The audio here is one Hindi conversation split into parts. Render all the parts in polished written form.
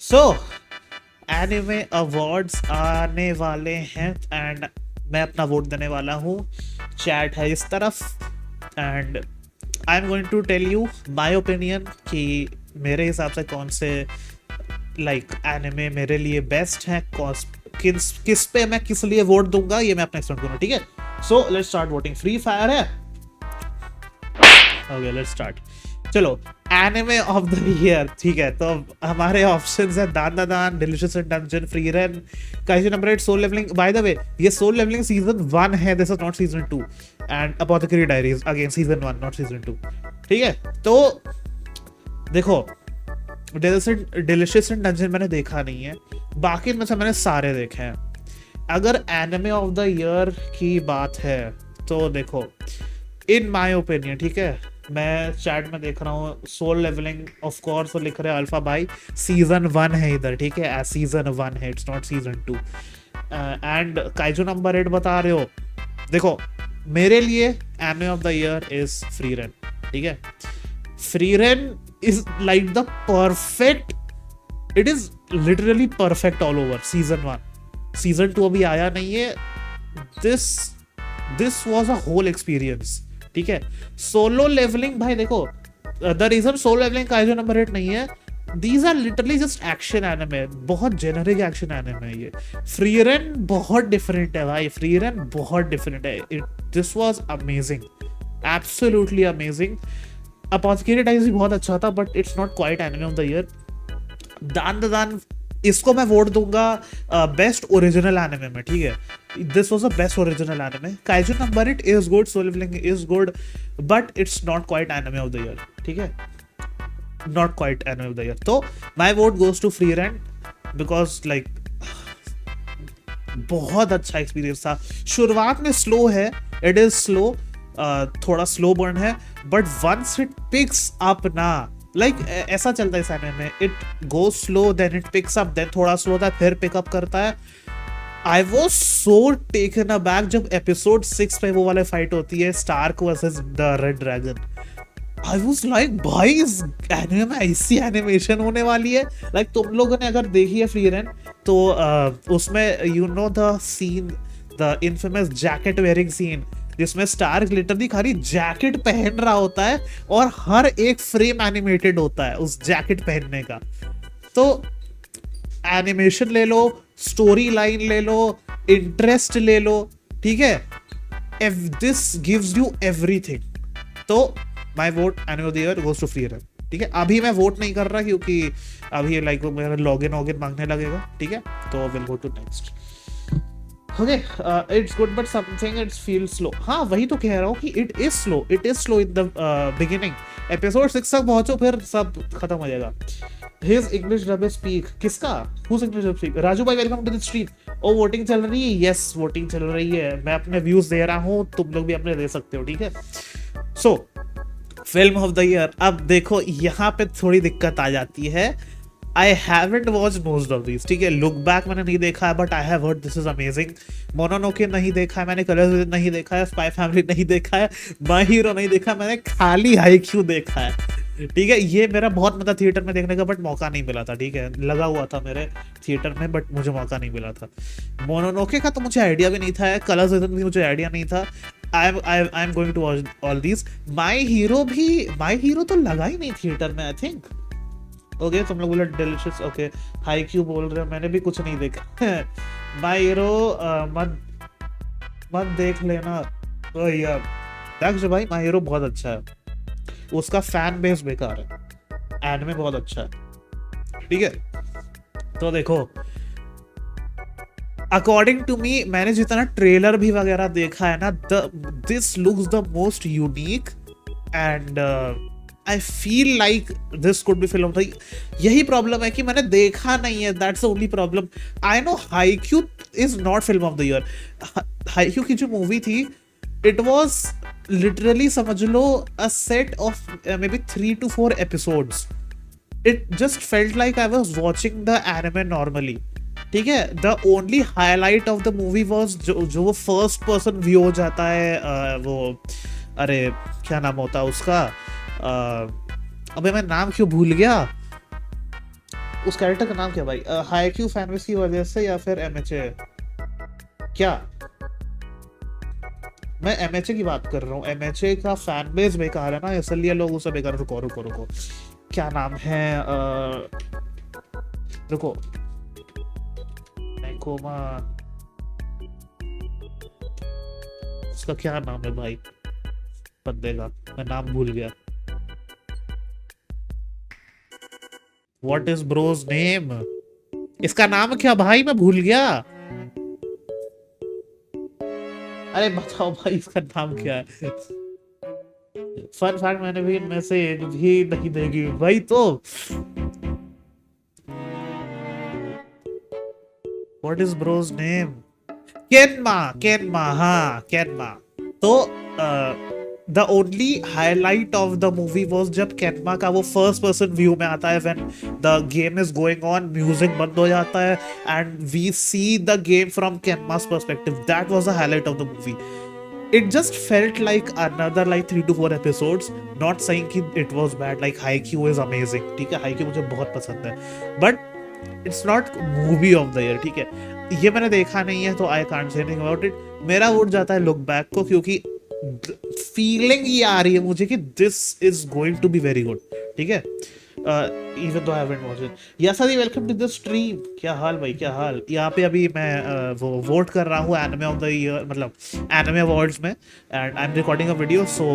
सो एनिमे अवार्ड्स आने वाले हैं एंड मैं अपना वोट देने वाला हूँ। चैट है इस तरफ and I am going to tell you my opinion कि मेरे हिसाब से कौन से एनिमे मेरे लिए बेस्ट है, किस पे मैं किस लिए वोट दूंगा ये मैं अपना एक्सप्लेन करूँगा। ठीक है, so let's start voting. Free fire है। Okay let's start. चलो, एनिमे ऑफ द ईयर। ठीक है, तो हमारे ऑप्शंस है Dandadan, delicious dungeon, Frieren, Kaiju number 8, Solo Leveling. By the way ये सोल लेवलिंग सीजन 1 है, this is not season 2। And Apothecary Diaries again season 1 not season 2। ठीक है, तो देखो डिलीशियस डंजन मैंने देखा नहीं है, बाकी में से मैंने सारे देखे हैं। अगर एनिमे ऑफ द ईयर की बात है तो देखो, इन माय ओपिनियन, ठीक है, मैं चैट में देख रहा हूँ सोल लेवलिंग ऑफ कोर्स वो लिख रहे हैं अल्फा भाई, सीजन 1 है इधर। ठीक है, सीजन 1 है, it's not season 2। And Kaiju number 8 बता रहे हो। देखो, मेरे लिए anime of the year is Frieren. ठीक है, Frieren is like the perfect, it is literally perfect all over. Season 1, season 2 अभी आया नहीं है। This this was a whole experience. ठीक है, सोलो लेवलिंग भाई देखो, द रीजन सोलो लेवलिंग का जो नंबर 8 नहीं है, these are literally just action anime, बहुत जेनरिक एक्शन एनिमे है ये। फ्री रन बहुत डिफरेंट है भाई, फ्री रन बहुत डिफरेंट है। This was amazing, absolutely amazing. Apothecary Diaries भी बहुत अच्छा था but it's not quite anime of the year. Dandadan इसको मैं वोट दूंगा बेस्ट ओरिजिनल एनिमे में। ठीक है, this was the best original anime. Kaiju number 8 is good, Solo Leveling is good, but it's not quite anime of the year. ठीक है, not quite anime of the year. तो my vote goes to Frieren because बहुत अच्छा एक्सपीरियंस था। शुरुआत में स्लो है, इट इज स्लो, थोड़ा स्लो बर्न है, but once it picks up ना, ऐसा चलता है इस एनिमे में, it go slow then it picks up, then थोड़ा स्लो होता है फिर पिकअप करता है। I was so taken aback जब एपिसोड 6 पे वो वाले फाइट होती है, Stark versus the red dragon. I was like भाई इस एनिमे में ऐसी एनिमेशन होने वाली है। तुम लोगों ने अगर देखी है फ्री रन तो उसमें you know the scene, the infamous jacket wearing scene, जिसमें स्टार्क लिटरली खाली जैकेट पहन रहा होता है और हर एक फ्रेम एनिमेटेड होता है उस जैकेट पहनने का। तो एनिमेशन ले लो, स्टोरी लाइन ले लो, इंटरेस्ट ले लो। ठीक है, दिस गिव्स यू एवरीथिंग। तो my vote anime of the year goes to Frieren. ठीक है, अभी मैं वोट नहीं कर रहा क्योंकि अभी मेरा लॉगिन मांगने लगेगा। ठीक है, तो will go to next. Okay, it's good but something it's feel slow. हाँ वही तो कह रहा हूँ कि it is slow in the beginning. Episode 6 तक पहुंचो फिर सब खत्म हो जाएगा। हिज इंग्लिश डब स्पीक, किसका? Whose English dub speak? Raju भाई वेलकम टू द स्ट्रीट। ओ वोटिंग चल रही है? यस वोटिंग चल रही है, मैं अपने व्यूज दे रहा हूँ, तुम लोग भी अपने दे सकते हो। ठीक है, so film of the year. अब देखो यहाँ पे थोड़ी दिक्कत आ जाती है। I haven't watch most of these. ठीक है, लुक बैक मैंने नहीं देखा है but I have heard this is amazing. Mononoke नहीं देखा है मैंने, कलर्स नहीं देखा है, स्पाई फैमिली नहीं देखा है, माय हीरो नहीं देखा, मैंने खाली हाईक्यू देखा है। ठीक है, ये मेरा बहुत मतलब थिएटर में देखने का बट मौका नहीं मिला था। ठीक है, लगा हुआ था मेरे थिएटर में बट मुझे मौका नहीं मिला था। मोनोनोके का तो मुझे आइडिया भी नहीं था, कलर्स भी मुझे आइडिया नहीं था। I am going to watch all these. My hero तो लगा ही नहीं थिएटर में आई थिंक। ओके, तुम लोग बोले डिलीशियस। ओके, हाई क्यू बोल रहे हो, मैंने भी कुछ नहीं देखा। माय हीरो मत मत देख लेना। ओ यार दक्ष भाई, माय हीरो बहुत अच्छा है, उसका फैन बेस बेकार है, एनिमे बहुत अच्छा है। ठीक है, तो देखो अकॉर्डिंग टू मी, मैंने जितना ट्रेलर भी वगैरह देखा है ना, this looks the most unique and I feel like this could be film. यही प्रॉब्लम है कि मैंने देखा नहीं है, that's the only problem. I know Haikyuu is not film of the year. Haikyuu की जो मूवी थी, इट वॉज लिटरली समझ लो a set of maybe 3 to 4 episodes. It just felt like I was watching the anime normally. ठीक है, the only highlight of the movie was जो वो फर्स्ट पर्सन व्यू हो जाता है, वो अरे क्या नाम होता है उसका, अबे मैं नाम क्यों भूल गया, उस कैरेक्टर का नाम क्या भाई? हाईक्यू फैन बेस की वजह से या फिर एमएचए? क्या? मैं एमएचए की बात कर रहा हूँ, एमएचए का फैन बेस बेकार है ना, इसलिए लोग उसे बेकार। रुको रुको रुको, क्या नाम है? रुको, कोमा, उसका क्या नाम है भाई बंदे का? मैं नाम भूल गया। What is bro's name? इसका नाम क्या भाई, मैं भूल गया। अरे बताओ भाई, इसका नाम क्या है? फन फैक्ट, मैंने भी इनमें से एक भी नहीं देखी भाई। तो व्हाट इज ब्रोज नेम? केनमा, केनमा, हाँ केनमा। तो the only highlight of the movie was जब केनमा का वो फर्स्ट पर्सन व्यू में आता है, when the game is going on, music बंद हो जाता है and we see the game from Kenma's perspective. That was the highlight of the movie. It just felt like another like 3 to 4 episodes. Not saying कि it was bad, like Haikyuu is amazing, ठीक है, Haikyuu मुझे बहुत पसंद है, but it's not movie of the year, ठीक है। ये मैंने देखा नहीं है तो I can't say anything about it। मेरा वोट जाता है लुक बैक को, क्योंकि फीलिंग ये आ रही है मुझे कि this is going to be very good, ठीक है। Even though I haven't watched it. यसादी, वेलकम टू द स्ट्रीम। क्या हाल भाई, क्या हाल? यहाँ पे अभी मैं वो वोट कर रहा हूँ एनिमे ऑफ द ईयर, मतलब एनिमे अवार्ड्स में, and I am recording a video, so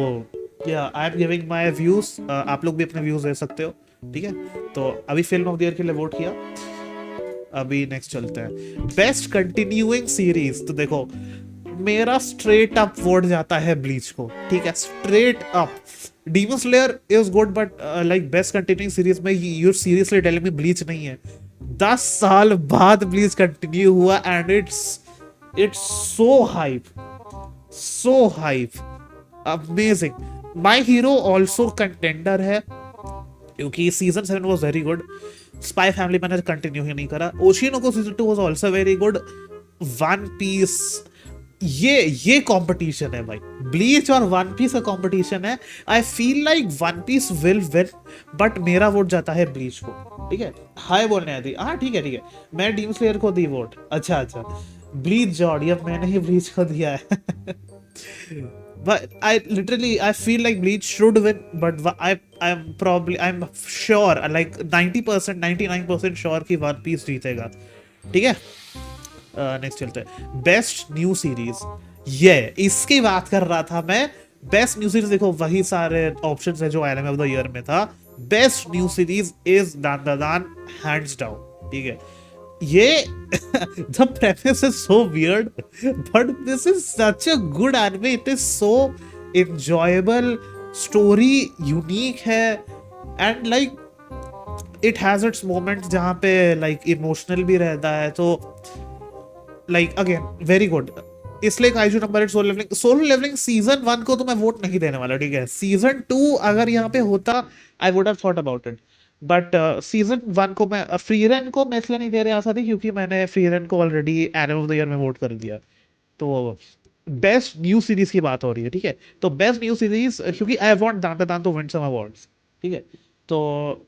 yeah I am giving my views. आप लोग भी अपने व्यूज दे सकते हो, ठीक है। तो अभी फिल्म ऑफ द ईयर के लिए वोट किया। अभी नेक्स्ट चलते हैं, बेस्ट कंटिन्यूइंग सीरीज। तो देखो, मेरा स्ट्रेट अप वोट जाता है ब्लीच को, ठीक है, straight up. Demon Slayer is good, but like best continuing series में you seriously telling me Bleach नहीं है? 10 साल बाद ब्लीच कंटिन्यू हुआ and it's so hype, so hype, amazing. My Hero also contender है, क्योंकि season 7 was very good. Spy Family मैंने कंटिन्यू ही नहीं करा। Oshi no Ko season 2 was also very good. One Piece, ये कंपटीशन है भाई, ब्लीच और वन पीस का कंपटीशन है। I feel like One Piece will win, but मेरा वोट जाता है ब्लीच को, ठीक है। हाय बोलने आती, हाँ ठीक है ठीक है, मैं डीम स्लेयर को दी वोट। अच्छा अच्छा, ब्लीच जॉर्डी, अब मैंने ही ब्लीच को दिया है। But I feel like Bleach should win, but I'm sure, like 90%, 99% sure कि One Piece जीतेगा, ठीक है। नेक्स्ट चलते हैं, बेस्ट न्यू सीरीज। ये इसकी बात कर रहा था मैं। बेस्ट न्यू सीरीज, देखो वही सारे ऑप्शंस है जो एनिमे ऑफ द ईयर में था। बेस्ट न्यू सीरीज इज दान हैंड्स डाउन, ठीक है। ये the premise is so weird, but this is such a good anime. It is so enjoyable, story unique है, and like it has its moments जहाँ पे like emotional भी रहता है, तो like again very good। इसलिए Kaiju number 8 Solo Leveling season 1 को तो मैं वोट नहीं देने वाला, ठीक है। सीजन 2 अगर यहाँ पे होता, I would have thought about it, but season 1 को मैं फ्री रन को मैं इसलिए नहीं दे रहा था क्योंकि मैंने फ्री रन को already anime of the year में वोट कर दिया। तो बेस्ट न्यू सीरीज की बात हो रही है, ठीक है। तो बेस्ट न्यू सीरीज, क्योंकि I want Dandadan to win some awards, ठीक है। तो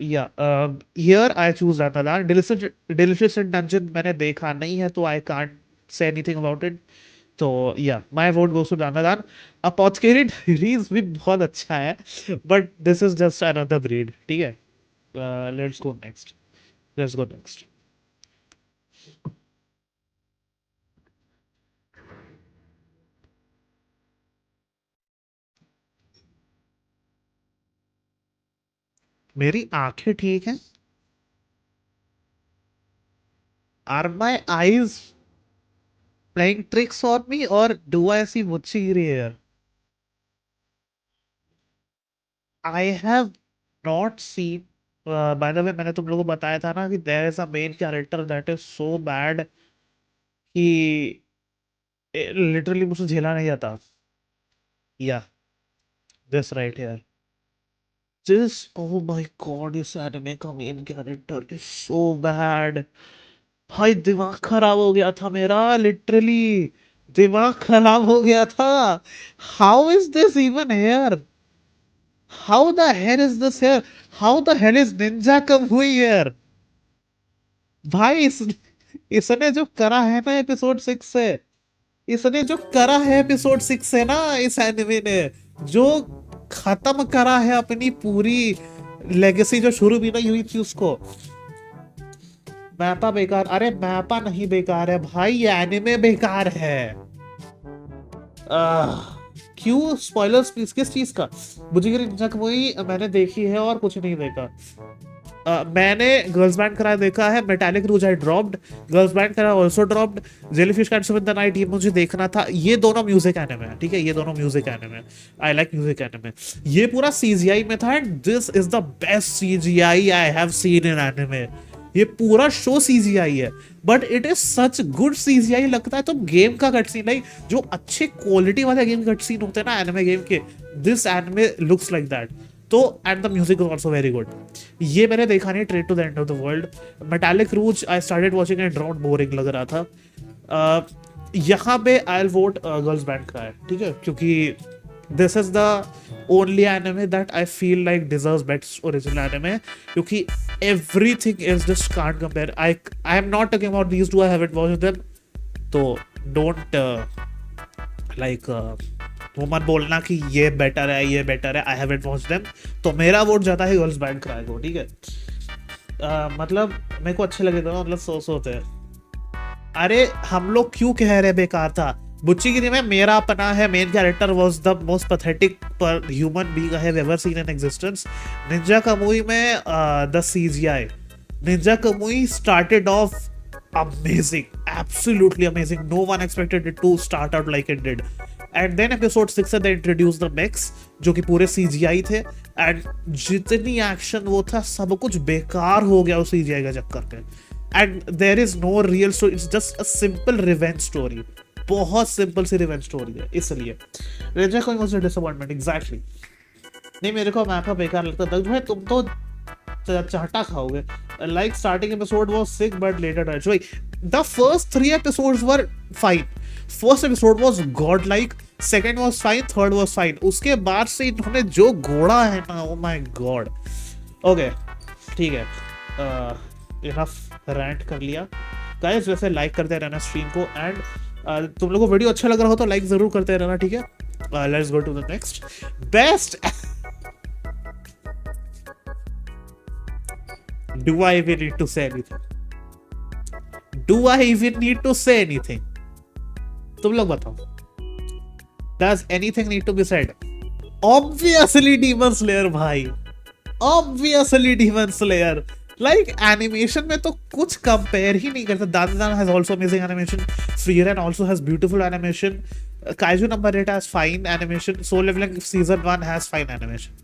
yeah here I choose Dandadan. Delicious dungeon मैंने देखा नहीं है, तो I can't say anything about it. तो yeah my vote goes to Dandadan. Apothecary series भी बहुत अच्छा है, but this is just another breed, ठीक है। Let's go next, let's go next. मेरी आंखें ठीक हैं? Are my eyes playing tricks on मी और do I see Mucchi here? I have not seen. By the way, मैंने तुम लोगों को बताया था ना कि there is a main character that is so bad कि लिटरली मुझसे झेला नहीं जाता। Yeah this right here, this, oh my god, इस anime का main character is so bad. भाई दिमाग खराब हो गया था मेरा, लिटरली दिमाग खराब हो गया था। How is this even here? How the hell is this here? How the hell is Ninja Kamui here? भाई इसने जो करा है ना एपिसोड 6 से, इसने जो करा है एपिसोड 6 से ना, इस एनिमे ने जो खत्म करा है अपनी पूरी लेगेसी जो शुरू भी नहीं हुई थी उसको। मैपा बेकार, अरे मैपा नहीं बेकार है भाई, ये एनिमे बेकार है। क्यों स्पॉयलर्स प्लीज, किस चीज का? बुजिगिरी निंजा कोई मैंने देखी है और कुछ नहीं देखा। मैंने गर्ल्स बैंड करा देखा है, Metallic Rouge I dropped, Girls Band Cry also dropped, Jellyfish cats in the night ये मुझे देखना था। ये दोनों म्यूजिक एनिमे है, ठीक है, ये दोनों music anime, I like music anime. ये पूरा सीजीआई में था and this is the best CGI I have seen in anime. ये पूरा शो सीजीआई है but it is such good CGI, लगता है तो गेम का कट सीन, लाइक जो अच्छे क्वालिटी वाले गेम कट सीन होते हैं ना एनिमे गेम के, this anime looks like that. तो and the music is also very good. ये मैंने देखा नहीं, train to the end of the world, Metallic Rouge I started watching and dropped boring लग रहा था। यहाँ पे I will vote Girls Band का है, ठीक है, क्योंकि this is the only anime that I feel like deserves best original anime, क्योंकि everything else just can't compare. I am not talking about these two, I haven't watched them, तो don't like वो मत बोलना कि ये बेटर है ये बेटर है, आई हैवंट वॉच्ड देम। तो मेरा वोट जाता है गर्ल्स बैंड क्राई को, ठीक है। मतलब मेरे को अच्छे लगे दोनों, मतलब सो होते हैं। अरे हम लोग क्यों कह रहे बेकार था? बुच्चीगिरी में मेरा अपना है, main character was the most pathetic पर human being I have ever seen in existence. Ninja Kamui में the CGI, Ninja Kamui started off amazing, absolutely amazing. No one expected it to start out like it did. And then episode 6 से they introduced the mechs जो कि पूरे CGI थे, and जितनी एक्शन वो था सब कुछ बेकार हो गया उस CGI का चक्कर पे। And there is no real story, it's just a simple revenge story, बहुत सिंपल सी रिवेंज स्टोरी है, इसलिए रेंजर कोई मुझे डिसअपॉइंटमेंट एग्जैक्टली नहीं। मेरे को मैप बेकार लगता था भाई, तुम तो चाटा खाओगे। Like starting episode was sick but later died. भाई the first 3 episodes were fine, first episode was god like, second was fine, third was fine. उसके बाद से इन्होंने जो घोड़ा है ना, ओ माय गॉड। ओके ठीक है, इनफ रैंट कर लिया गाइस। वैसे लाइक करते रहना स्ट्रीम को, एंड तुम लोगों को वीडियो अच्छा लग रहा हो तो लाइक जरूर करते रहना, ठीक है। Let's go to the next best. Do I even need to say anything? Do I even need to say anything? तुम लोग बताओ, Does anything need to be said? Obviously Demon Slayer भाई, obviously Demon Slayer। Like animation में तो कुछ compare ही नहीं करता। Dandadan has also amazing animation, Frieren also has beautiful animation, Kaiju number 8 has fine animation, Soul Leveling season 1 has fine animation।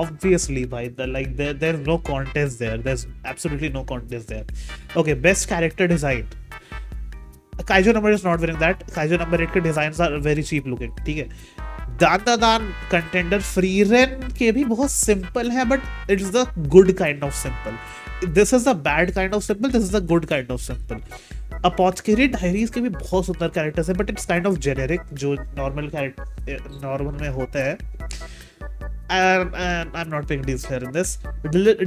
Obviously by the like there's no contest there, there's absolutely no contest there। Okay, best character design, Kaiju number is not winning that, Kaiju number 8 के designs are very cheap looking, ठीक है। दान कंटेंडर फ्रीरेन के भी बहुत सिंपल है but it's the good kind of simple. This is the bad kind of simple, this is the good kind of simple. Apothecary diaries के भी बहुत सुंदर कैरेक्टर्स है but it's kind of generic, जो नॉर्मल में होता है। I'm not picking deals here in this.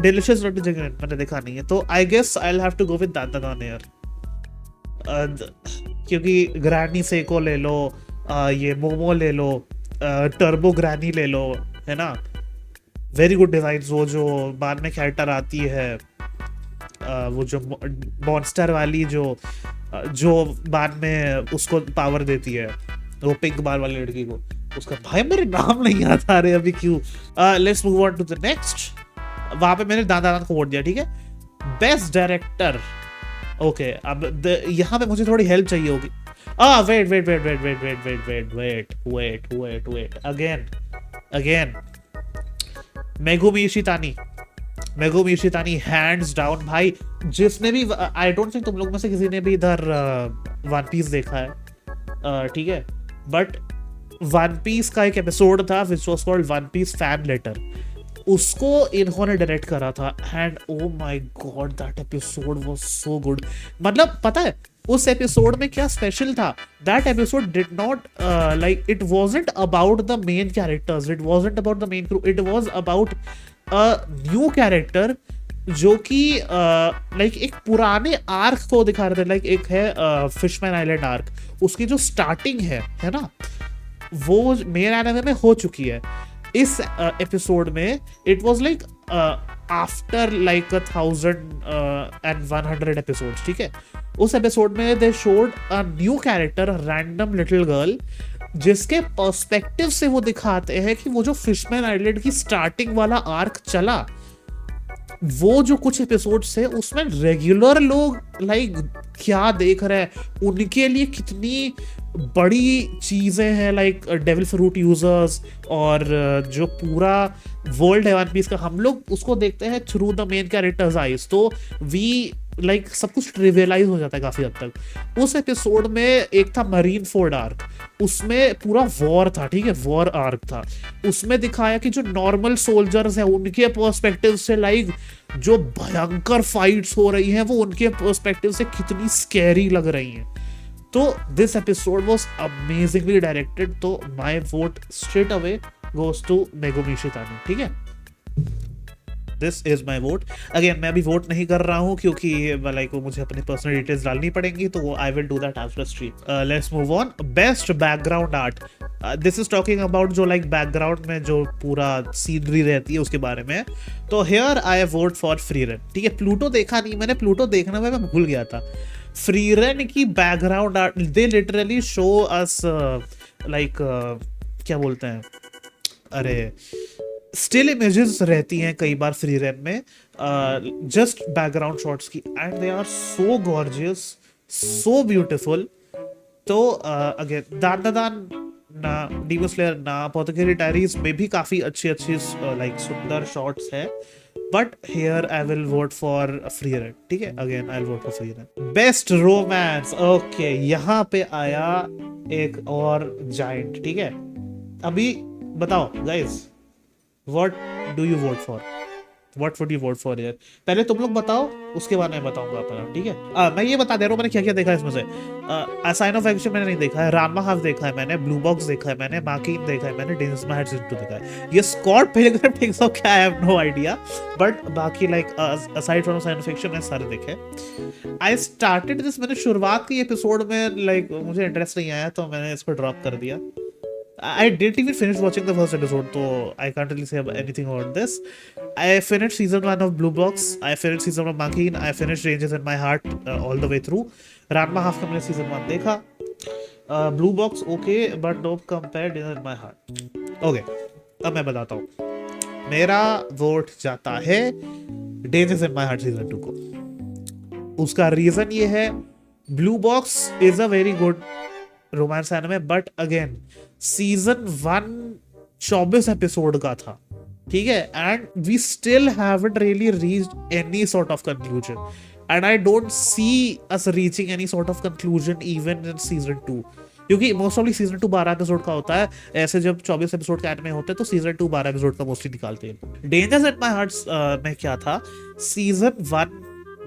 Delicious Roti Chicken मैंने देखा नहीं है, तो I guess I'll have to go with Dandadan here। क्योंकि ग्रैनी सेको ले लो, ये मोमो ले लो, टर्बो ग्रैनी ले लो, है ना, वेरी गुड डिजाइन। वो जो बाद में कैरेक्टर आती है, वो जो मॉन्स्टर वाली जो बाद में उसको पावर देती है, वो पिंक बाल वाली लड़की को, उसका भाई मेरे नाम नहीं याद आ रहे अभी क्यों। Let's move on to the next. वहां पे मैंने दादा को वोट दिया, ठीक है। बेस्ट डायरेक्टर, ओके, अब यहाँ पे मुझे थोड़ी हेल्प चाहिए होगी। Wait again Megumi Ishitani hands down भाई। जिसने भी, आई डोंट थिंक तुम लोग में से किसी ने भी इधर वन पीस देखा है, ठीक है, बट वन पीस का एक एपिसोड था which was called One Piece fan letter, उसको इन्होंने डायरेक्ट करा था and oh my god that episode was so good. मतलब पता है उस एपिसोड में क्या स्पेशल था? That episode did not like, it wasn't about the main characters, it wasn't about the main crew, it was about a new character जो कि लाइक एक पुराने आर्क को दिखा रहे थे। लाइक एक है फिशमैन आइलैंड आर्क, उसकी जो स्टार्टिंग है ना, वो मेन एनिमे में हो चुकी है। इस एपिसोड में it was like after like 1100 episodes, ठीक है। उस एपिसोड में they showed a new character, random little girl, जिसके पर्सपेक्टिव से वो दिखाते हैं कि वो जो फिशमैन आइलैंड की स्टार्टिंग वाला आर्क चला, वो जो कुछ एपिसोड्स है उसमें रेगुलर लोग लाइक क्या देख रहे हैं, उनके लिए कितनी बड़ी चीजें हैं, लाइक डेविल फ्रूट यूजर्स, और जो पूरा वर्ल्ड है वन पीस का, हम लोग उसको देखते हैं through the main characters eyes, तो वी लाइक सब कुछ ट्रिवियलाइज हो जाता है काफी हद तक। उस एपिसोड में एक था मरीन फोर्ड आर्क, उसमें पूरा वॉर था, ठीक है, वॉर आर्क था। उसमें दिखाया कि जो नॉर्मल सोल्जर्स हैं उनके पर्सपेक्टिव से लाइक जो भयंकर फाइट्स हो रही हैं वो उनके पर्सपेक्टिव से कितनी स्कैरी लग रही हैं। तो this episode was amazingly directed, तो my vote straight away goes to Megumi Shitani, ठीक है। This is my vote. Again मैं अभी वोट नहीं कर रहा हूँ क्योंकि लाइक वो मुझे अपनी पर्सनल डिटेल्स डालनी पड़ेंगी, तो I will do that after stream. Let's move on. Best background art, this is talking about जो लाइक बैकग्राउंड में जो पूरा सीनरी रहती है उसके बारे में। तो here I vote for free run, ठीक है। प्लूटो देखा नहीं मैंने, प्लूटो देखने में मैं भूल गया था। फ्री रन की background art, they literally show us like क्या बोलते हैं, अरे स्टिल इमेजेस रहती हैं कई बार फ्री रन में, जस्ट बैकग्राउंड शॉट्स की, and they are so gorgeous, so beautiful. तो अगेन दान दान ना, डीमन स्लेयर ना, अपोथेकेरी डायरीज में भी काफी अच्छी अच्छी लाइक सुंदर शॉट्स है, but here I will vote for free run, ठीक है। Again I will vote for free run. Best romance, okay, यहाँ पे आया एक और जायंट, ठीक है। अभी बताओ guys, What do you vote for? What would you vote for here? पहले तुम लोग बताओ, उसके बाद मैं बताऊंगा अपना, ठीक है। मैं ये बता दे रहा हूँ मैंने क्या क्या देखा है इसमें से। साइन ऑफ एक्शन मैंने नहीं देखा है, रामा हाफ देखा है मैंने, ब्लू बॉक्स देखा है मैंने, मार्किन देखा है मैंने, डेंजरस माय सीजन 2 देखा है। ये स्कॉट पिलग्रिम थिंग्स ऑफ क्या, I have no idea, but बाकी like aside from sign of action मैंने सारे देखे। आई स्टार्टेड दिस, मैंने शुरुआत की एपिसोड में लाइक मुझे इंटरेस्ट नहीं आया तो मैंने इसको ड्रॉप कर दिया। I didn't even finish watching the first episode, so I can't really say anything about this. I finished season 1 of Blue Box. I finished season 1 of Makin. I finished Ranges in My Heart all the way through. Ranma Half का मैंने season 1 देखा. Blue Box okay, but don't compare Ranges in My Heart. Okay, अब मैं बताता हूँ. मेरा वोट जाता है Ranges in My Heart season 2 को. उसका रीजन ये है, Blue Box is a very good romance anime, but again season 1 24 episode का था, ठीक है, and we still haven't really reached any sort of conclusion, and I don't see us reaching any sort of conclusion even in season 2, क्योंकि मोस्ट ऑफली सीजन 2 12 एपिसोड का होता है। ऐसे जब 24 एपिसोड का एनिमे होते हैं तो सीजन 2 12 एपिसोड का मोस्टली निकालते हैं। डेंजर्स एट माय हार्ट में क्या था, सीजन 1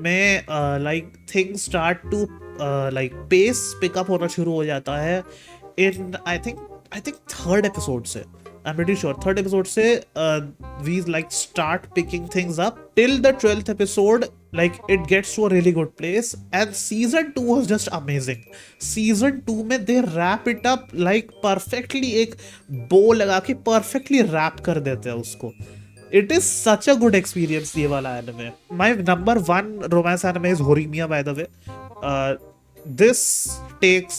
में like things start to like pace pickup होना शुरू हो जाता है in I think third episode से, I am pretty sure third episode से we like start picking things up till the 12th episode, like it gets to a really good place, and season 2 was just amazing. season 2 में they wrap it up like perfectly, एक bow लगा के perfectly wrap कर देते हैं उसको. It is such a good experience ये वाला anime. My number 1 romance anime is Horimiya, by the way. This takes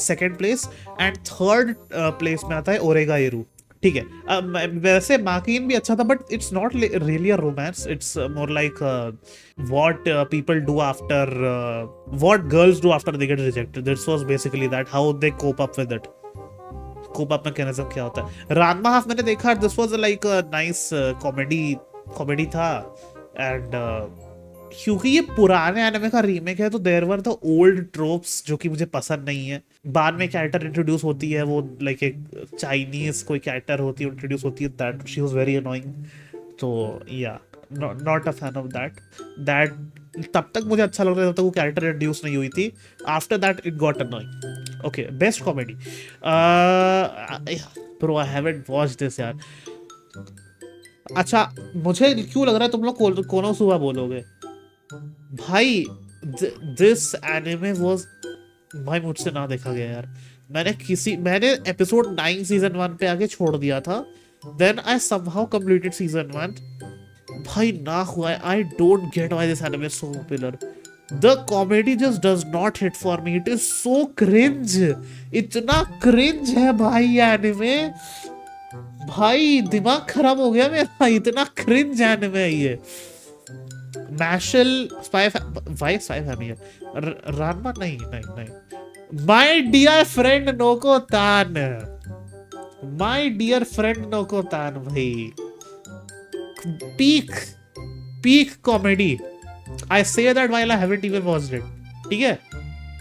second place, and third place में आता है ओरेगा एरू, ठीक है। वैसे माकिन भी अच्छा था, but it's not really a romance, it's more like what people do after, what girls do after they get rejected, this was basically that, how they cope up with it. Cope up mechanism क्या होता है। रानमा हाफ मैंने देखा, this was like a nice comedy था, एंड क्योंकि ये पुराने एनिमे का रीमेक है तो there were the old tropes जो कि मुझे पसंद नहीं है। बाद में कैरेक्टर इंट्रोड्यूस होती है, वो लाइक एक चाइनीज कोई कैरेक्टर होती है, इंट्रोड्यूस होती है, that she was very annoying, तो या not a fan of that. तब तक मुझे अच्छा लग रहा था, तब तक वो कैरेक्टर इंट्रोड्यूस नहीं हुई थी, after that it got annoying. Okay, best comedy, bro I haven't watched this यार। अच्छा, मुझे क्यों लग रहा है तुम लोग कोनोसुबा बोलोगे भाई। दिस एनिमे वाज, भाई मुझसे ना देखा गया यार। मैंने एपिसोड 9 सीजन 1 पे आके छोड़ दिया था। Then I somehow completed season 1। भाई ना हुआ, I don't get why this anime so popular. The comedy just does not hit for me, it is so cringe. इतना क्रिंज है भाई ये एनिमे, भाई दिमाग खराब हो गया मेरा, इतना क्रिंज एनिमे है ये। मैशल स्पाई, भाई स्पाई फैमिली है। रानमा नहीं नहीं नहीं। माय डियर फ्रेंड नोको तान, माय डियर फ्रेंड नोको तान भाई, peak peak comedy. I say that while I haven't even watched it, ठीक है,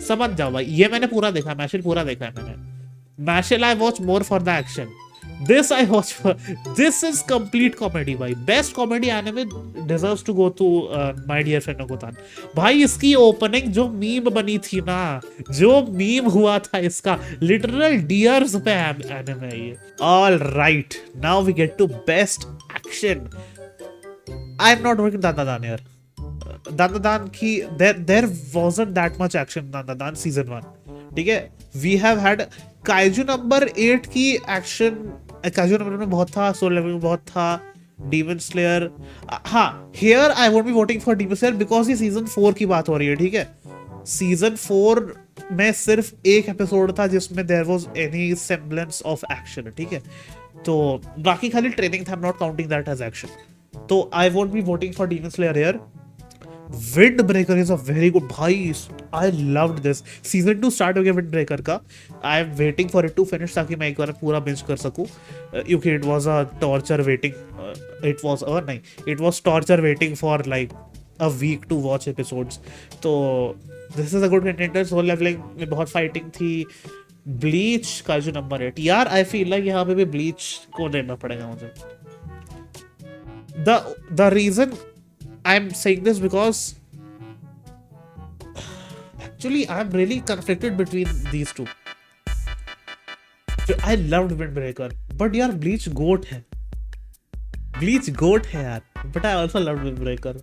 समझ जाओ भाई। ये मैंने पूरा देखा, मैशल पूरा देखा है मैंने। Mashle I watch more for the action, this I watch for, this is complete comedy भाई। Best comedy anime deserves to go to my dear friend Nokotan भाई। इसकी ओपनिंग जो मीम बनी थी ना, जो मीम हुआ था इसका, लिटरल डियर्स पे एनिमे है ये। All right, now we get to best action. I am not working Dandadan यार। दादादान की there wasn't that much action Dandadan season 1, ठीक है। We have had Kaiju number 8 की एक्शन, काइजू नंबर में बहुत था, सोल लेवल में बहुत था, डीमन स्लेयर। हाँ, here I won't be voting for Demon slayer because ये सीजन 4 की बात हो रही है, ठीक है। सीजन 4 में सिर्फ एक एपिसोड था जिसमें there was any semblance of action, ठीक है। तो बाकी खाली ट्रेनिंग था, I am not counting that as action. तो I won't be voting for Demon Slayer here. Wind Breaker is a very good भाई, I loved this. Season 2 start हो गया विंड ब्रेकर का, I am waiting for it to finish ताकि मैं एक बार पूरा बिंज कर सकूं, क्योंकि it was a torture waiting, it was torture waiting for like a week to watch episodes. तो this is a good contender. Solo Leveling में बहुत फाइटिंग थी। ब्लीच का जो नंबर 8 यार, आई फील लाइक यहाँ पे भी ब्लीच को देना पड़ेगा मुझे। The reason I'm saying this because actually I'm really conflicted between these two. I loved Windbreaker, but यार Bleach goat है, Bleach goat है यार, but I also loved Windbreaker।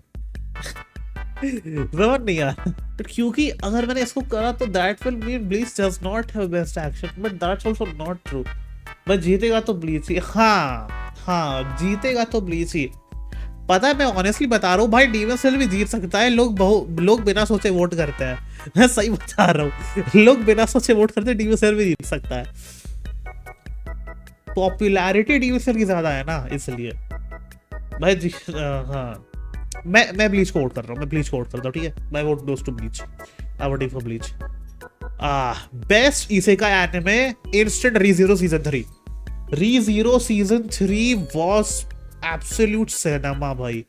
जबर नहीं यार, but क्योंकि अगर मैंने इसको करा तो that will mean Bleach does not have best action, but that's also not true। बस जीतेगा तो Bleach ही, हाँ जीतेगा तो Bleach ही। पता है, मैं ऑनेस्टली बता रहा हूँ भाई, डीमन स्लेयर भी जीत सकता है। लोग बिना सोचे वोट करते हैं, मैं सही बता रहा हूँ, लोग बिना सोचे वोट करते हैं, डीमन स्लेयर भी जीत सकता है। पॉपुलैरिटी डीमन स्लेयर की ज्यादा है ना, इसलिए भाई जी। हाँ, मैं ब्लीच को वोट कर रहा हूँ, ठीक है। My vote goes to Bleach, I voting for Bleach. Best isekai anime, instant ReZero season 3। ReZero season 3 was absolute cinema भाई।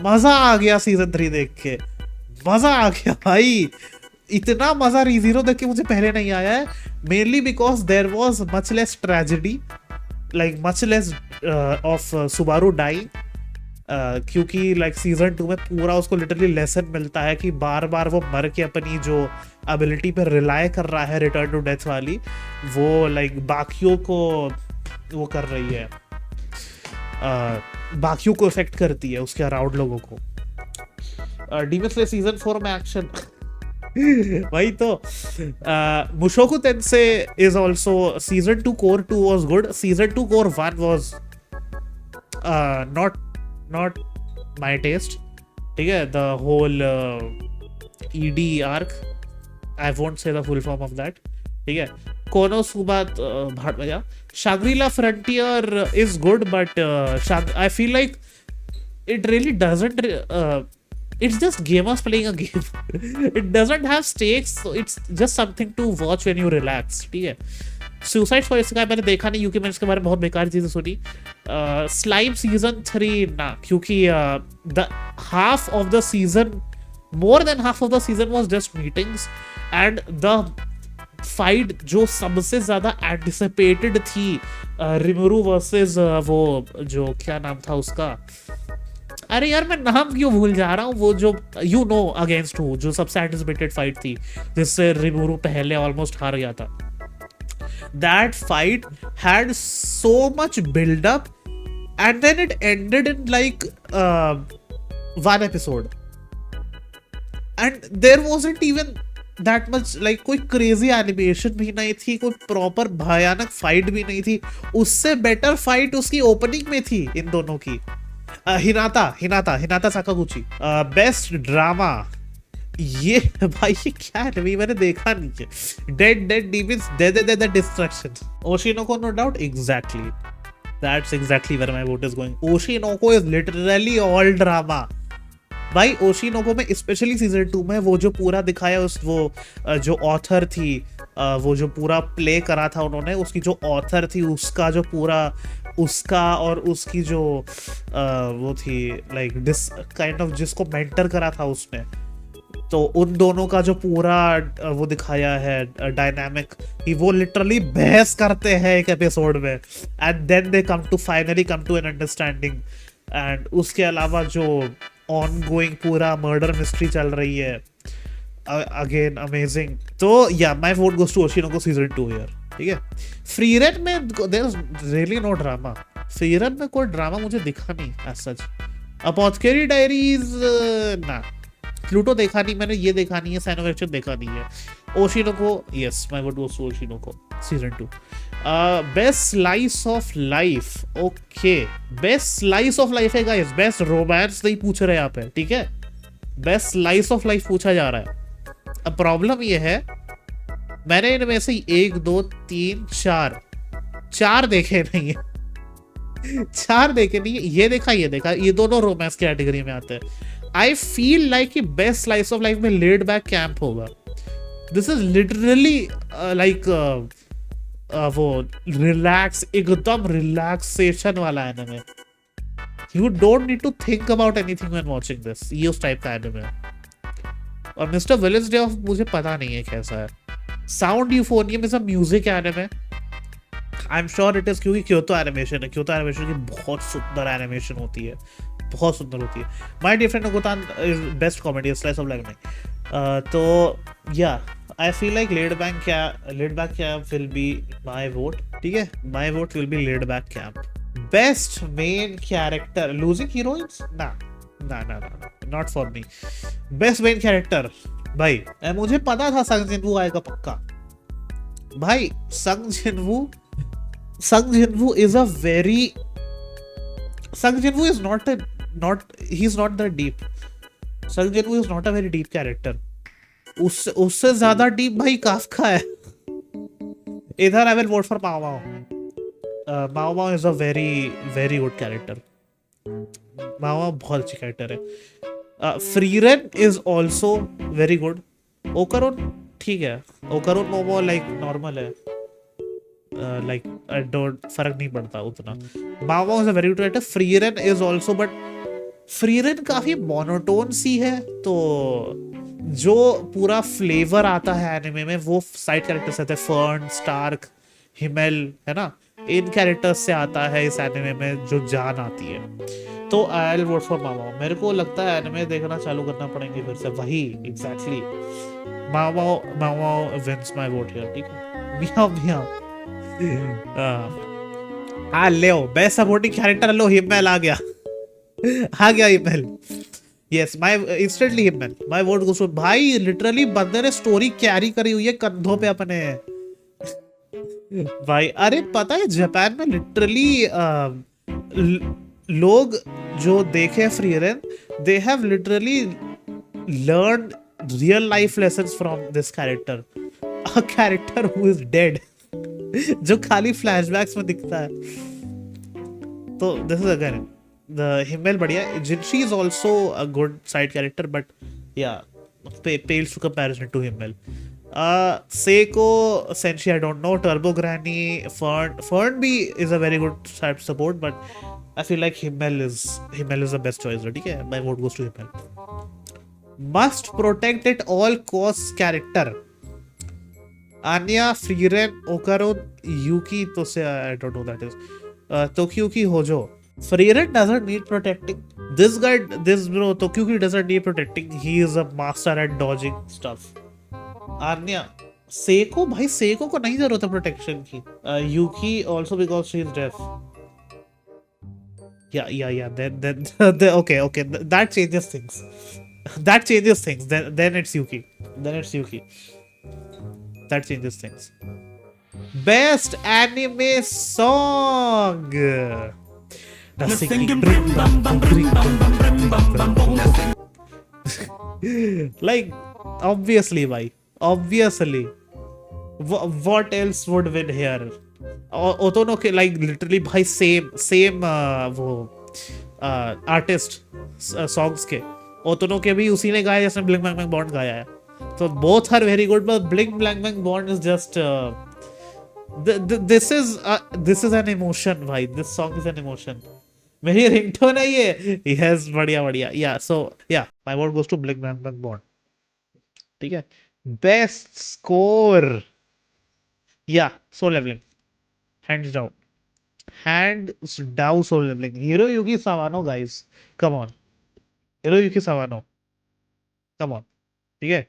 मजा आ गया सीजन 3 देख के, मजा आ गया भाई। इतना मजा रीज़ीरो देख के मुझे पहले नहीं आया है, mainly because there was much less tragedy, like much less of Subaru dying, क्योंकि लाइक सीजन 2 में पूरा उसको लिटरली लेसन मिलता है कि बार बार वो मर के अपनी जो एबिलिटी पर रिलाय कर रहा है, रिटर्न टू डेथ वाली, वो लाइक बाकियों को वो कर रही है, बाकियों को इफेक्ट करती है, उसके अराउंड लोगों को। डीमन स्लेयर सीजन 4 में एक्शन वही तो। Mushoku Tensei is also season 2 cour 2 was good, season 2 cour 1 was not my taste, ठीक है। The whole ED arc, I won't say the full form of that, ठीक है। कोनोसुबा भाट बजा। Shangri-La Frontier is good, but I feel like it really doesn't. It's just gamers playing a game. It doesn't have stakes, so it's just something to watch when you relax. ठीक है। Suicide Squad इसका मैंने देखा नहीं, क्योंकि मैंने इसके बारे में बहुत बेकार चीजें सुनी। Slime सीजन 3 ना, क्योंकि the half of the season, more than half of the season was just meetings, and the fight जो सबसे ज्यादा एंटिसिपेटेड थी, रिमरू वर्सेस वो जो क्या नाम था उसका, अरे यार मैं नाम क्यों भूल जा रहा हूँ, वो जो यू नो अगेंस्ट हूँ, जो सबसे एंटिसिपेटेड फाइट थी जिससे रिमरू पहले ऑलमोस्ट हार गया था। That fight had so much buildup and then it ended in like one episode, and there wasn't even that much like कोई crazy animation भी नहीं थी, कोई proper भयानक fight भी नहीं थी. उससे better fight उसकी opening में थी इन दोनों की. हिनाता साकागुची. बेस्ट ड्रामा, ये भाई ये क्या है, मैंने देखा नहीं है. Dead demons, de destruction. Oshinoko no doubt, exactly, that's exactly where my vote is going. Oshinoko is literally all drama भाई. ओशिनोको में स्पेशली सीजन 2 में वो जो पूरा दिखाया, उस वो जो ऑथर थी, वो जो पूरा प्ले करा था उन्होंने, उसकी जो ऑथर थी उसका जो पूरा, उसका और उसकी जो वो थी लाइक दिस काइंड ऑफ, जिसको मेंटर करा था उसने, तो उन दोनों का जो पूरा वो दिखाया है डायनामिक, कि वो लिटरली बहस करते हैं एक एपिसोड में, and then they come to finally come to an understanding. And उसके अलावा जो ऑन गोइंग पूरा मर्डर मिस्ट्री चल रही है, अगेन अमेजिंग. तो yeah my vote goes to ओशिनोको season 2 here. ठीक है. फ्रीरेन में there is really no drama. Frieren में कोई ड्रामा मुझे दिखा नहीं एज सच. अपोथेकेरी डायरीज ना. प्लूटो देखा नहीं मैंने, ये देखा नहीं है, साइनोवेक्शन देखा नहीं है. Oshi no Ko, yes my vote goes to ओशिनोको season 2. Best slice of life, okay, best slice of life है गाइस. बेस्ट रोमांस नहीं पूछ रहे यहाँ पे, ठीक है, बेस्ट स्लाइस ऑफ लाइफ पूछा जा रहा है. अब प्रॉब्लम ये है, मैंने इनमें से 1 2 3 4 देखे नहीं है. 4 देखे नहीं है. ये देखा, ये दोनों रोमांस कैटेगरी में आते हैं. आई फील लाइक कि बेस्ट स्लाइस ऑफ लाइफ में लेड बैक कैंप होगा. दिस इज लिटरली लाइक वो रिलैक्स, एकदम रिलैक्सेशन वाला anime. You don't need to think about anything when watching this. ये उस टाइप का एनिमे. और मिस्टर विलेज डे ऑफ मुझे पता नहीं है कैसा है. Sound euphonium is a music anime. I am sure it is, क्योंकि क्योतो एनिमेशन है. क्योतो एनिमेशन की बहुत सुंदर एनिमेशन होती है, बहुत सुंदर होती है. My different Ogotan is best comedy slice of life में. तो या I feel like laid back camp will be my vote. ठीक है, my vote will be laid back camp. Best main character, losing heroines, ना, not for me. Best main character भाई, मुझे पता था संग जिनवू आएगा पक्का भाई. संग जिनवू इज अ वेरी, संग जिनवू is not he is not that deep. संग जिनवू is not a very deep character. उससे ज्यादा डीप भाई काफका है. इधर I will vote for Mao Mao. Mao Mao is a very good character. Maomao बहुत अच्छी कैरेक्टर है. Frieren is also very good. Okarun ठीक है, ओकारोन मोमो लाइक नॉर्मल है, लाइक आई डोंट, फर्क नहीं पड़ता उतना. Maomao is a very good character. Frieren is also, but Frieren काफी मोनोटोन सी है, तो जो पूरा फ्लेवर आता है एनिमे में वो साइड कैरेक्टर्स आते हैं. फर्न, स्टार्क, हिमेल, है ना, इन कैरेक्टर्स से आता है इस एनिमे में जो जान आती है. तो आई विल वोट फॉर माओ. मेरे को लगता है एनिमे देखना चालू करना पड़ेंगे फिर से. वही exactly, Maomao wins my vote here. ठीक है, मियाओ. हाँ ले बेस्ट सपोर्टिंग कैरेक्टर लो, हिमेल आ गया Himmel. Yes, my instantly Himmel. My vote goes to भाई. लिटरली बंदे ने स्टोरी कैरी करी हुई है कंधों पे अपने भाई. अरे पता है जापान में लिटरली लोग जो देखे Frieren, they have literally learn real life lessons from this character. A character who is dead, जो खाली फ्लैशबैक्स में दिखता है. तो this is again the Himmel बढ़िया. Jinshi is also a good side character, but yeah pales to comparison to Himmel. Seiko, Senshi, I don't know. Turbo Granny, Fern भी is a very good side support, but I feel like Himmel is the best choice. ठीक है, my vote goes to Himmel. Must protect at all costs character. Anya, Frieren, Okaro, Yuki, तो से I don't know that is. Tokiyuki Hojo. Frieren doesn't need protecting. This bro, Tokiyuki doesn't need protecting. He is a master at dodging stuff. Anya, Seiko भाई, सेको को नहीं जरूरत है प्रोटेक्शन की. Yuki also because she is deaf. Yeah. Then okay. That changes things. That changes things. Then it's Yuki. Then it's Yuki. That changes things. Best anime song. The singing. Like, obviously, bhai. Obviously. What else would win here? दोनों के like literally भाई same वो आर्टिस्ट सॉन्ग्स के दोनों के भी उसी ने गाया जिसने ब्लिंक ब्लैंक बॉन्ड गाया है. तो both are very good, but Blink Blank Bang Bond is just this is an emotion भाई. This song is an emotion. मेरी रिंगटोन है ये. Yes, बढ़िया. Yeah, so yeah, my vote goes to Blink Blank Bang Bond. ठीक है. Best score. Yeah, Soul Leveling. Hands down. Soul Leveling. Hiroyuki Sawano, guys. Come on. Hiroyuki Sawano. Come on. ठीक है.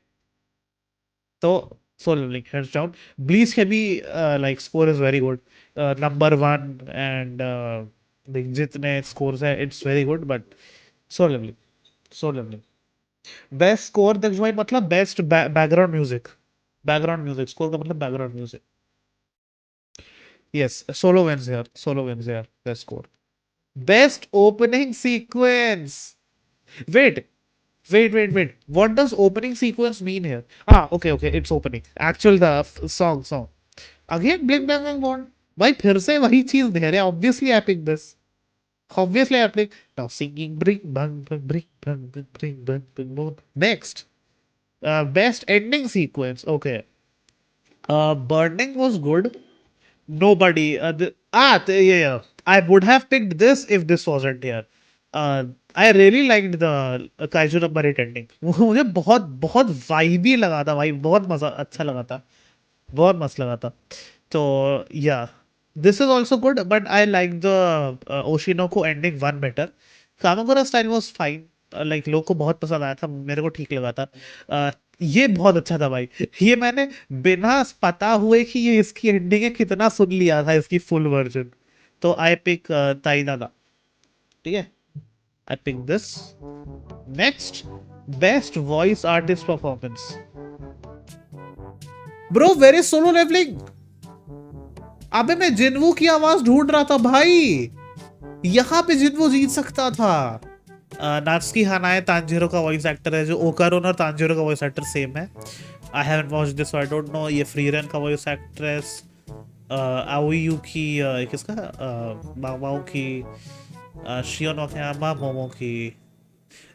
तो Soul Leveling, hands down. Bleach के भी like score is very good. Number 1 and जितने scores है, it's very good, but Soul Leveling. Best score देख भाई, मतलब best background music. Score का मतलब background music. Yes, Solo wins here. Best score. Best opening sequence. Wait. What does opening sequence mean here? Okay. It's opening. Actual the song. Again, Blink Bang Bang Bond. भाई फिर से वही चीज दे रहे हैं. Obviously, I picked this. Now singing Bring Bang Bang. Next. Best ending sequence. Okay. Burning was good. Nobody. Yeah. I would have picked this if this wasn't here. I really liked the Kaiju number 8 ending. मुझे बहुत वाइबी लगा था भाई. बहुत मजा अच्छा लगा था. बहुत मस्त लगा था. तो yeah, this is also good, but I like the Oshinoko ending one better. Kamakura style was fine. Like लोग को बहुत पसंद आया था. मेरे को ठीक लगा था. ये बहुत अच्छा था भाई. ये मैंने बिना पता हुए कि ये इसकी एंडिंग है कितना सुन लिया था इसकी फुल वर्जन. तो आई पिक ताइनादा. ठीक है. I pick this. Next, best voice artist performance. Bro, where is Solo Leveling? अबे मैं जिनवू की आवाज ढूंढ रहा था भाई. यहाँ पे जिनवू जीत सकता था. नात्सुकी हानाए तांजीरो का वॉइस एक्टर है. जो ओकारोन और तांजीरो का वॉइस एक्टर सेम है. I haven't watched this, so I don't know. ये फ्री रन का वॉइस एक्ट्रेस आओयू की किसका माओ की शियोन ओकायामा मोमो की.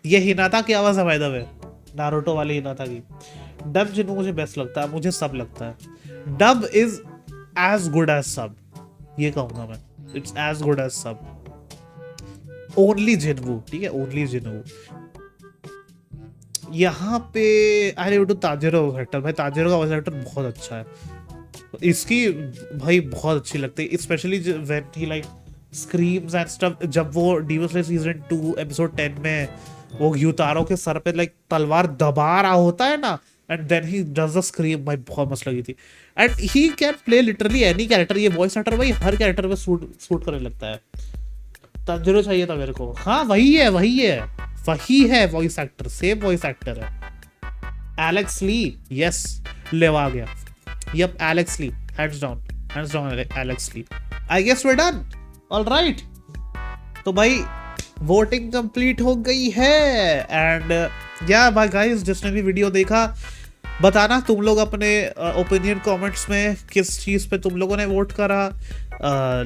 ये हिनाता की आवाज है बाय द वे. नारुतो वाली हिनाता की. डब जिनको मुझे बेस्ट लगता है. मुझे सब लगता है. Dub is as good as sub. ये कहूंगा मैं. It's as good as sub. Only Jinwoo. ठीक है. Only Jinwoo. यहाँ पे अरे वो ताजिरो एक्टर भाई. ताजिरो का वॉइस एक्टर बहुत अच्छा है. इसकी भाई बहुत अच्छी लगती है. Specially when he like screams and stuff. जब वो डीमन स्लेयर सीजन 2 एपिसोड 10 में वो युतारो के सर पे लाइक तलवार दबा रहा होता है ना, and then he does the scream. भाई बहुत मस्त लगी थी. And he can play literally any character. ये वॉइस एक्टर भाई हर कैरेक्टर पे सूट करने लगता है. ताजिरो चाहिए था मेरे को. हाँ वही है voice actor. Same voice actor है. Alex Lee. यस लेवा आ गया. Yup Alex Lee. Hands down Alex Lee. I guess we done. Alright. तो भाई वोटिंग कंप्लीट हो गई है. एंड या भाई गाइस, जिसने भी वीडियो देखा बताना तुम लोग अपने ओपिनियन कमेंट्स में किस चीज़ पे तुम लोगों ने वोट करा.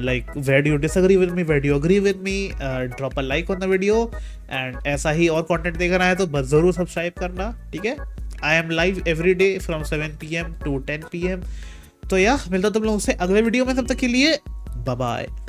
Like where do you disagree with me, where do you agree with me. Drop a like on the video. And ऐसा ही और कंटेंट देखना है तो बस ज़रूर सब्सक्राइब करना. ठीक है. I am live every day from 7 PM to 10 PM. तो या मिलता तुम लोगों से अगले वीडियो में. तब तक के लिए बाय बाय.